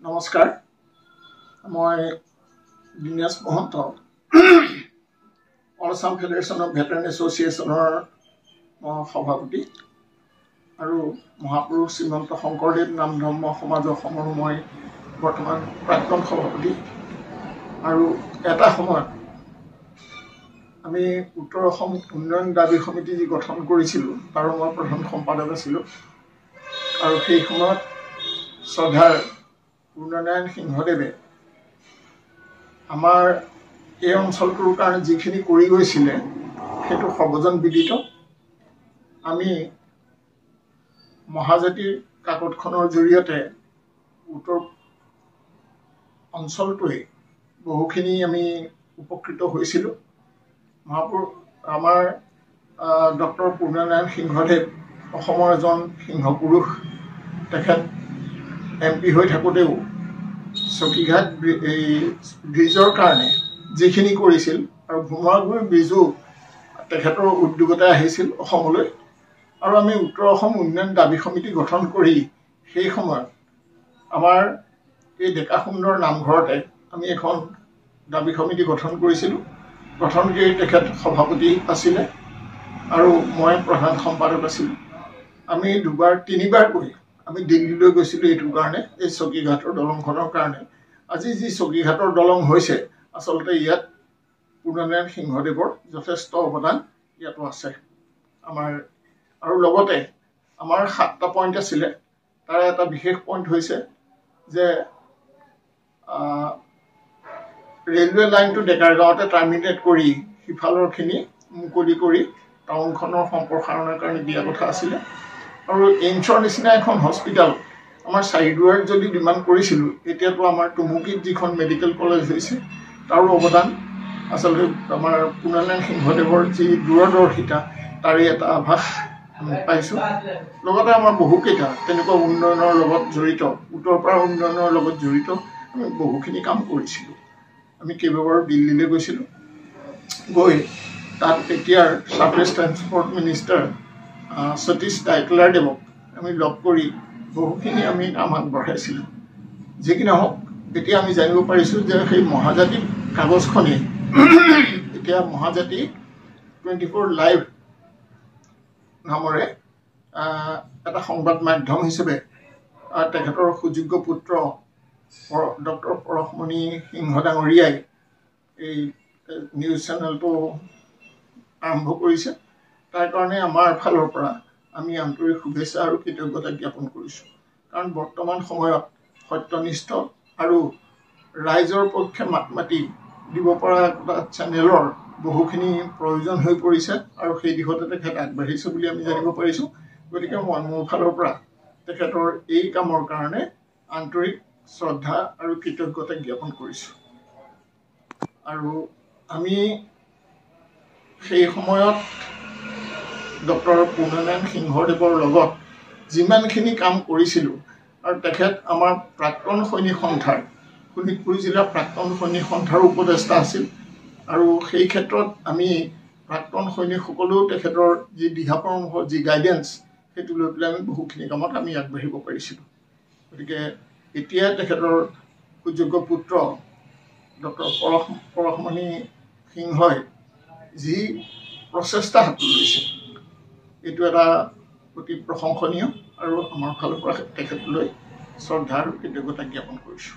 নমস্কাৰ মই Dinesh Mahanta all Assam federation of veteran এছ'চিয়েশ্যনৰ সভাপতি আৰু মহাপুৰুষ শ্ৰীমন্ত শংকৰদেৱ নাম ধৰ্ম সমাজ অসমৰ মই বৰ্তমান প্ৰাক্তন সভাপতি আৰু এটা সময়ত আমি উত্তৰ অসম উন্নয়ন দাবী সমিতি যি গঠন কৰিছিলোঁ তাৰ মই প্ৰধান সম্পাদক আছিলোঁ আৰু সেই সময়ত শ্ৰদ্ধাৰ পূৰ্ণনাৰায়ণ সিংহদেৱে আমাৰ এই অঞ্চলটোৰ কাৰণে যিখিনি কৰি গৈছিলে সেইটো সৰ্বজন বিদিত। আমি মহাজাতিৰ কাকতখনৰ জৰিয়তে উত্তৰ অঞ্চলটোৱে বহুখিনি আমি উপকৃত হৈছিলোঁ। আমাৰ ডক্টৰ পূৰ্ণনাৰায়ণ সিংহদেৱ অসমৰ এজন সিংহপুৰুষ। তেখেত MP হৈ থাকোঁতেও চকীঘাট ব্ৰিজৰ কাৰণে যিখিনি কৰিছিল আৰু ভোমাগুৰি ব্ৰিজো তেখেতৰ উদ্যোগতে আহিছিল অসমলৈ আৰু আমি উত্তৰ অসম উন্নয়ন দাবী সমিতি গঠন কৰি সেই সময়ত আমাৰ এই ডেকা সুন্দৰ নামঘৰতে আমি এখন দাবী সমিতি গঠন কৰিছিলোঁ। গঠন কৰি তেখেত সভাপতি আছিলে আৰু মই প্ৰধান সম্পাদক আছিলোঁ। আমি তিনিবাৰকৈ আমি দিল্লীলৈ গৈছিলোঁ এইটোৰ কাৰণে, এই চকীঘাটৰ দলংখনৰ কাৰণে। আজি যি চকীঘাটৰ দলং হৈছে আচলতে ইয়াত পূৰ্ণনাৰায়ণ সিংহদেৱৰ যথেষ্ট অৱদান ইয়াতো আছে আমাৰ। আৰু লগতে আমাৰ 7টা পইণ্ট আছিলে, তাৰে এটা বিশেষ পইণ্ট হৈছে যে ৰেলৱে লাইনটো ডেকাৰগাঁৱতে টাৰ্মিনেট কৰি সিফালৰখিনি মুকলি কৰি টাউনখনৰ সম্প্ৰসাৰণৰ কাৰণে দিয়া কথা আছিলে। আৰু এইমছৰ নিচিনা এখন হস্পিটেল আমাৰ চাৰিদুৱাৰত যদি ডিমাণ্ড কৰিছিলোঁ, এতিয়াতো আমাৰ টুমুকীত যিখন মেডিকেল কলেজ হৈছে তাৰো অৱদান আচলতে আমাৰ পূৰ্ণনাৰায়ণ সিংহদেৱৰ যি দূৰদৰ্শিতা তাৰে এটা আভাস আমি পাইছোঁ। লগতে আমাৰ বহুকেইটা তেনেকুৱা উন্নয়নৰ লগত জড়িত, উত্তৰপাৰা উন্নয়নৰ লগত জড়িত আমি বহুখিনি কাম কৰিছিলোঁ। আমি কেইবাবাৰো দিল্লীলৈ গৈছিলোঁ, গৈ তাত এতিয়াৰ ছাৰ্ফেচ ট্ৰেন্সপৰ্ট মিনিষ্টাৰ সতীশ দেৱক আমি লগ কৰি বহুখিনি আমি কাম আগবঢ়াইছিলোঁ। যি কি নহওক, এতিয়া আমি জানিব পাৰিছোঁ যে সেই মহাজাতি কাগজখনেই এতিয়া মহাজাতি 24 লাইভ নামৰে এটা সংবাদ মাধ্যম হিচাপে তেখেতৰ সুযোগ্য পুত্ৰ ডক্টৰ পৰশমণি সিংহ ডাঙৰীয়াই এই নিউজ চেনেলটো আৰম্ভ কৰিছে। তাৰ কাৰণে আমাৰ ফালৰ পৰা আমি আন্তৰিক শুভেচ্ছা আৰু কৃতজ্ঞতা জ্ঞাপন কৰিছোঁ। কাৰণ বৰ্তমান সময়ত সত্যনিষ্ঠ আৰু ৰাইজৰ পক্ষে মাত মাতি দিব পৰা এটা চেনেলৰ বহুখিনি প্ৰয়োজন হৈ পৰিছে আৰু সেই দিশতে তেখেত আগবাঢ়িছে বুলি আমি জানিব পাৰিছোঁ। গতিকে মই মোৰ ফালৰ পৰা তেখেতৰ এই কামৰ কাৰণে আন্তৰিক শ্ৰদ্ধা আৰু কৃতজ্ঞতা জ্ঞাপন কৰিছোঁ। আৰু আমি সেই সময়ত ডক্টৰ পূৰ্ণনাৰায়ণ সিংহদেৱৰ লগত যিমানখিনি কাম কৰিছিলোঁ, আৰু তেখেত আমাৰ প্ৰাক্তন সৈনিক সন্থাৰ শোণিতপুৰ জিলাৰ প্ৰাক্তন সৈনিক সন্থাৰ উপদেষ্টা আছিল। আৰু সেই ক্ষেত্ৰত আমি প্ৰাক্তন সৈনিকসকলেও তেখেতৰ যি দিহা পৰামৰ্শ, যি গাইডেঞ্চ, সেইটো লৈ পেলাই আমি বহুখিনি কামত আমি আগবাঢ়িব পাৰিছিলোঁ। গতিকে এতিয়া তেখেতৰ সুযোগ্য পুত্ৰ ডক্টৰ পৰশমণি সিংহই যি প্ৰচেষ্টা হাতত লৈছে এইটো এটা অতি প্ৰশংসনীয় আৰু আমাৰ ফালৰ পৰা তেখেতলৈ শ্ৰদ্ধা আৰু কৃতজ্ঞতা জ্ঞাপন কৰিছোঁ।